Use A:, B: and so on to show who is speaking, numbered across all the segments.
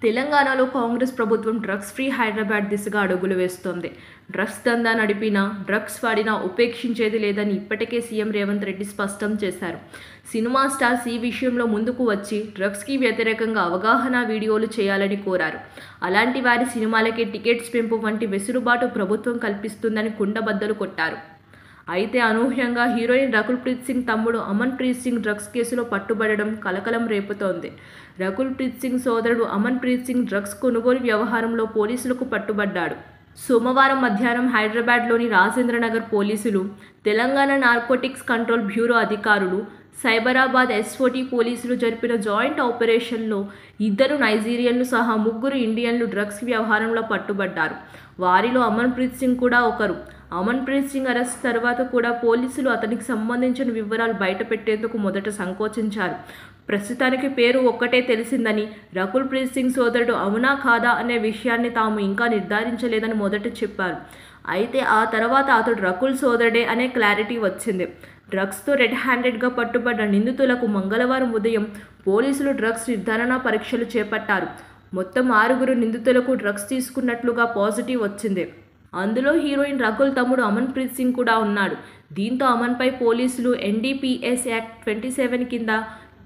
A: తెలంగాణలో కాంగ్రెస్ ప్రభుత్వం drugs free Hyderabad దిశగా అడుగులు వేస్తోంది. డ్రగ్స్ దందా నడిపినా, డ్రగ్స్ వాడినా ఉపేక్షించేది లేదని ఇప్పటికే సీఎం రేవంత్ రెడ్డి స్పష్టం చేశారు. సినిమా స్టార్స్ ఈ విషయంలో ముందుకు వచ్చి డ్రగ్స్కి వ్యతిరేకంగా అవగాహన వీడియోలు చేయాలని కోరారు. అలాంటి వారి సినిమాలకే టికెట్స్ పెంపు వంటి వెసులుబాటు ప్రభుత్వం కల్పిస్తుందని కుండబద్దలు కొట్టారు. అయితే అనూహ్యంగా హీరోయిన్ రకుల్ ప్రీత్ సింగ్ తమ్ముడు అమన్ ప్రీత్ సింగ్ డ్రగ్స్ కేసులో పట్టుబడడం కలకలం రేపుతోంది. రకుల్ ప్రీత్ సింగ్ సోదరుడు అమన్ ప్రీత్ సింగ్ డ్రగ్స్ కొనుగోలు వ్యవహారంలో పోలీసులకు పట్టుబడ్డాడు. సోమవారం మధ్యాహ్నం హైదరాబాద్లోని రాజేంద్రనగర్ పోలీసులు, తెలంగాణ నార్కోటిక్స్ కంట్రోల్ బ్యూరో అధికారులు, సైబరాబాద్ ఎస్ఓటీ పోలీసులు జరిపిన జాయింట్ ఆపరేషన్లో 2 నైజీరియన్లు సహా 3 ఇండియన్లు డ్రగ్స్ వ్యవహారంలో పట్టుబడ్డారు. వారిలో అమన్ ప్రీత్ సింగ్ కూడా ఒకరు. అమన్ ప్రీత్ సింగ్ అరెస్ట్ తర్వాత కూడా పోలీసులు అతనికి సంబంధించిన వివరాలు బయటపెట్టేందుకు మొదట సంకోచించారు. ప్రస్తుతానికి పేరు ఒక్కటే తెలిసిందని, రకుల్ ప్రీత్ సింగ్ సోదరుడు అవునా కాదా అనే విషయాన్ని తాము ఇంకా నిర్ధారించలేదని మొదట చెప్పారు. అయితే ఆ తర్వాత అతడు రకుల్ సోదరుడే అనే క్లారిటీ వచ్చింది. డ్రగ్స్తో రెడ్ హ్యాండెడ్గా పట్టుబడ్డ నిందితులకు మంగళవారం ఉదయం పోలీసులు డ్రగ్స్ నిర్ధారణ పరీక్షలు చేపట్టారు. మొత్తం 6 నిందితులకు డ్రగ్స్ తీసుకున్నట్లుగా పాజిటివ్ వచ్చింది. అందులో హీరోయిన్ రకుల్ తమ్ముడు అమన్ ప్రీత్ సింగ్ కూడా ఉన్నాడు. దీంతో అమన్పై పోలీసులు ఎన్డీపీఎస్ యాక్ట్ 27 కింద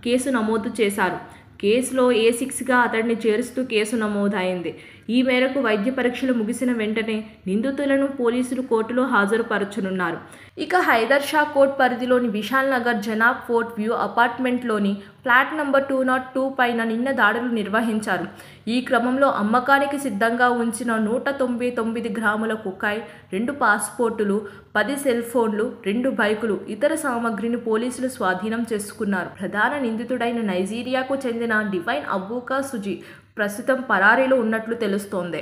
A: కేసు నమోదు చేశారు. కేసులో A6గా అతడిని చేరుస్తూ కేసు నమోదైంది. ఈ మేరకు వైద్య పరీక్షలు ముగిసిన వెంటనే నిందితులను పోలీసులు కోర్టులో హాజరుపరచనున్నారు. ఇక హైదర్ షా కోర్ట్ పరిధిలోని విశాల్ నగర్ జనాబ్ ఫోర్ట్ వ్యూ అపార్ట్మెంట్లోని ఫ్లాట్ నంబర్ 202 పైన నిన్న దాడులు నిర్వహించారు. ఈ క్రమంలో అమ్మకానికి సిద్ధంగా ఉంచిన 199 గ్రాముల కొకాయి, 2 పాస్పోర్టులు, 10 సెల్ ఫోన్లు, 2 బైకులు, ఇతర సామగ్రిని పోలీసులు స్వాధీనం చేసుకున్నారు. ప్రధాన నిందితుడైన నైజీరియాకు చెందిన డివైన్ అబూకా సుజీ ప్రస్తుతం పరారీలో ఉన్నట్లు తెలుస్తోంది.